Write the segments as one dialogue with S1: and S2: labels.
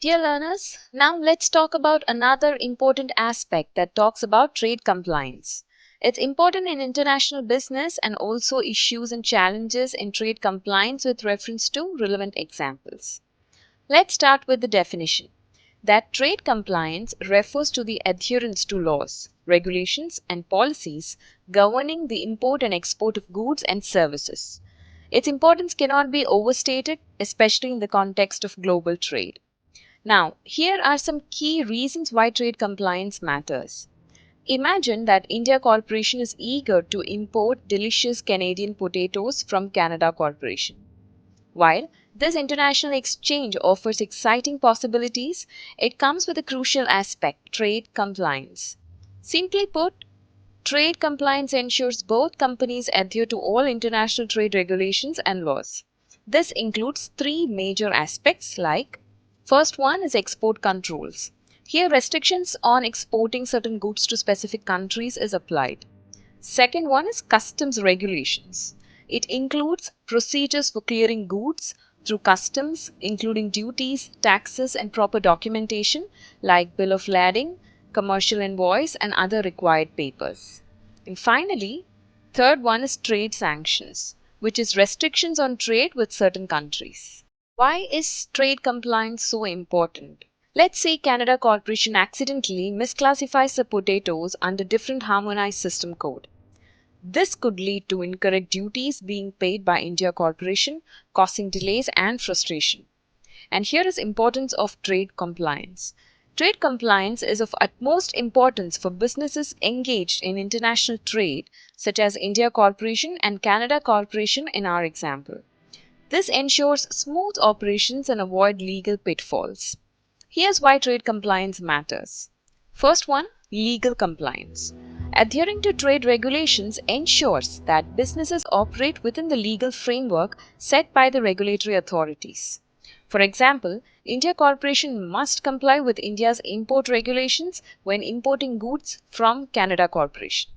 S1: Dear learners, now let's talk about another important aspect that talks about trade compliance. It's important in international business and also issues and challenges in trade compliance with reference to relevant examples. Let's start with the definition. That trade compliance refers to the adherence to laws, regulations, and policies governing the import and export of goods and services. Its importance cannot be overstated, especially in the context of global trade. Now, here are some key reasons why trade compliance matters. Imagine that India Corporation is eager to import delicious Canadian potatoes from Canada Corporation. While this international exchange offers exciting possibilities, it comes with a crucial aspect, trade compliance. Simply put, trade compliance ensures both companies adhere to all international trade regulations and laws. This includes three major aspects like first one is export controls. Here restrictions on exporting certain goods to specific countries is applied. Second one is customs regulations. It includes procedures for clearing goods through customs, including duties, taxes, and proper documentation like bill of lading, commercial invoice, and other required papers. And finally, third one is trade sanctions, which is restrictions on trade with certain countries. Why is trade compliance so important? Let's say Canada Corporation accidentally misclassifies the potatoes under different harmonized system code. This could lead to incorrect duties being paid by India Corporation, causing delays and frustration. And here is importance of trade compliance. Trade compliance is of utmost importance for businesses engaged in international trade, such as India Corporation and Canada Corporation in our example. This ensures smooth operations and avoid legal pitfalls. Here's why trade compliance matters. First one, legal compliance. Adhering to trade regulations ensures that businesses operate within the legal framework set by the regulatory authorities. For example, India Corporation must comply with India's import regulations when importing goods from Canada Corporation.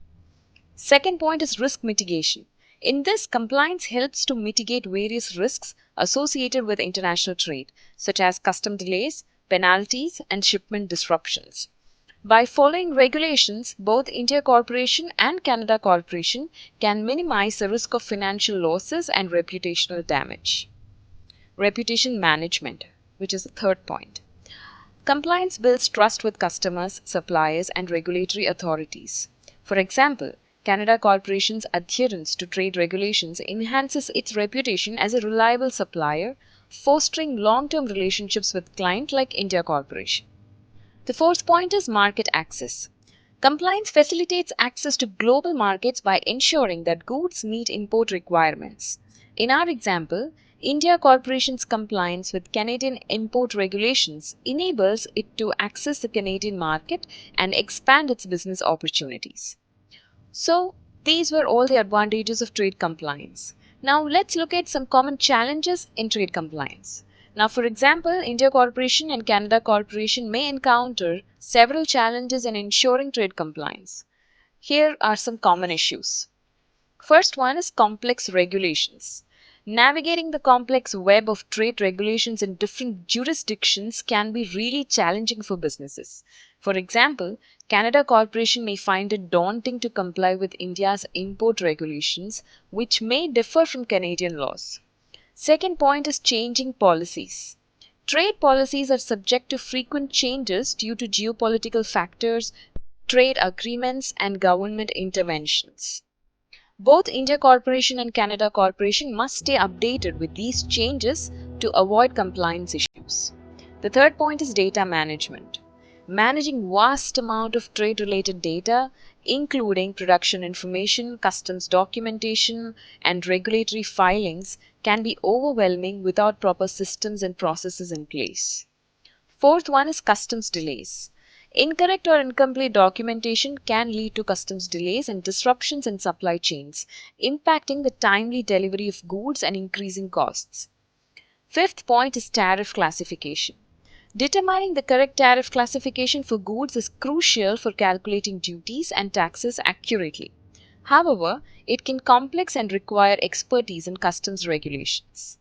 S1: Second point is risk mitigation. In this, compliance helps to mitigate various risks associated with international trade, such as custom delays, penalties, and shipment disruptions. By following regulations, both India Corporation and Canada Corporation can minimize the risk of financial losses and reputational damage. Reputation management, which is the third point. Compliance builds trust with customers, suppliers, and regulatory authorities. For example, Canada Corporation's adherence to trade regulations enhances its reputation as a reliable supplier, fostering long-term relationships with clients like India Corporation. The fourth point is market access. Compliance facilitates access to global markets by ensuring that goods meet import requirements. In our example, India Corporation's compliance with Canadian import regulations enables it to access the Canadian market and expand its business opportunities. So, these were all the advantages of trade compliance. Now, let's look at some common challenges in trade compliance. Now, for example, India Corporation and Canada Corporation may encounter several challenges in ensuring trade compliance. Here are some common issues. First one is complex regulations. Navigating the complex web of trade regulations in different jurisdictions can be really challenging for businesses. For example, Canada Corporation may find it daunting to comply with India's import regulations, which may differ from Canadian laws. Second point is changing policies. Trade policies are subject to frequent changes due to geopolitical factors, trade agreements, and government interventions. Both India Corporation and Canada Corporation must stay updated with these changes to avoid compliance issues. The third point is data management. Managing vast amount of trade-related data, including production information, customs documentation, and regulatory filings, can be overwhelming without proper systems and processes in place. Fourth one is customs delays. Incorrect or incomplete documentation can lead to customs delays and disruptions in supply chains, impacting the timely delivery of goods and increasing costs. Fifth point is tariff classification. Determining the correct tariff classification for goods is crucial for calculating duties and taxes accurately. However, it can be complex and require expertise in customs regulations.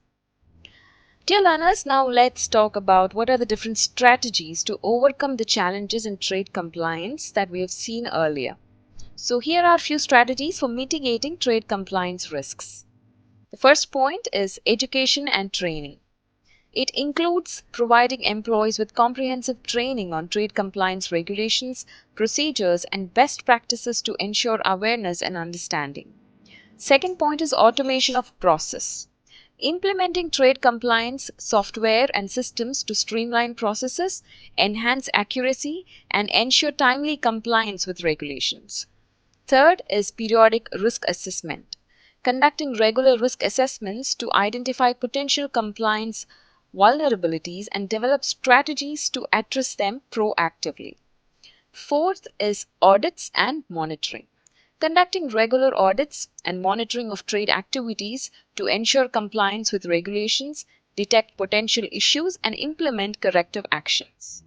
S1: Dear learners, now let's talk about what are the different strategies to overcome the challenges in trade compliance that we have seen earlier. So here are a few strategies for mitigating trade compliance risks. The first point is education and training. It includes providing employees with comprehensive training on trade compliance regulations, procedures, and best practices to ensure awareness and understanding. Second point is automation of process. Implementing trade compliance software and systems to streamline processes, enhance accuracy, and ensure timely compliance with regulations. Third is periodic risk assessment. Conducting regular risk assessments to identify potential compliance vulnerabilities and develop strategies to address them proactively. Fourth is audits and monitoring. Conducting regular audits and monitoring of trade activities to ensure compliance with regulations, detect potential issues, and implement corrective actions.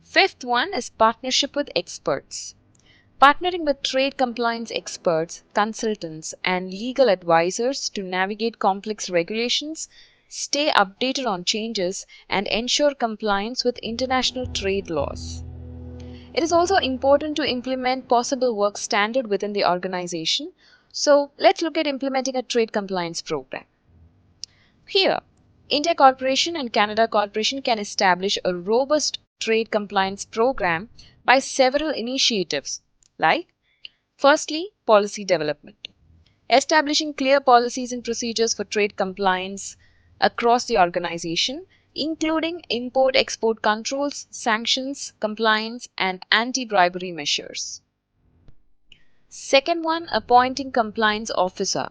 S1: Fifth one is partnership with experts. Partnering with trade compliance experts, consultants, and legal advisors to navigate complex regulations, stay updated on changes, and ensure compliance with international trade laws. It is also important to implement possible work standard within the organization. So let's look at implementing a trade compliance program. Here, India Corporation and Canada Corporation can establish a robust trade compliance program by several initiatives like firstly, policy development. Establishing clear policies and procedures for trade compliance across the organization, including import-export controls, sanctions, compliance, and anti-bribery measures. Second one, appointing compliance officer.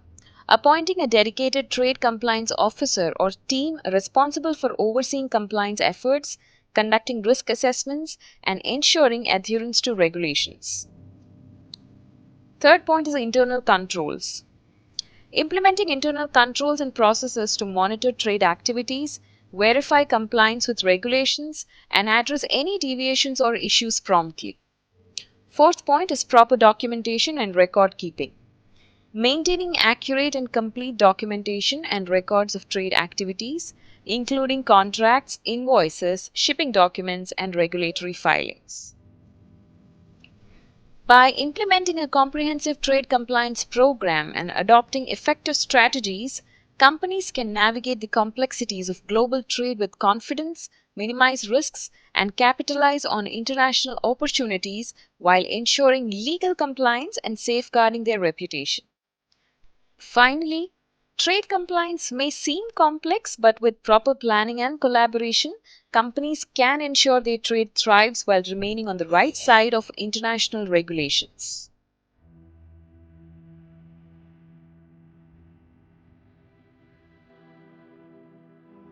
S1: Appointing a dedicated trade compliance officer or team responsible for overseeing compliance efforts, conducting risk assessments, and ensuring adherence to regulations. Third point is internal controls. Implementing internal controls and processes to monitor trade activities, verify compliance with regulations, and address any deviations or issues promptly. Fourth point is proper documentation and record keeping. Maintaining accurate and complete documentation and records of trade activities, including contracts, invoices, shipping documents, and regulatory filings. By implementing a comprehensive trade compliance program and adopting effective strategies, companies can navigate the complexities of global trade with confidence, minimize risks, and capitalize on international opportunities while ensuring legal compliance and safeguarding their reputation. Finally, trade compliance may seem complex, but with proper planning and collaboration, companies can ensure their trade thrives while remaining on the right side of international regulations.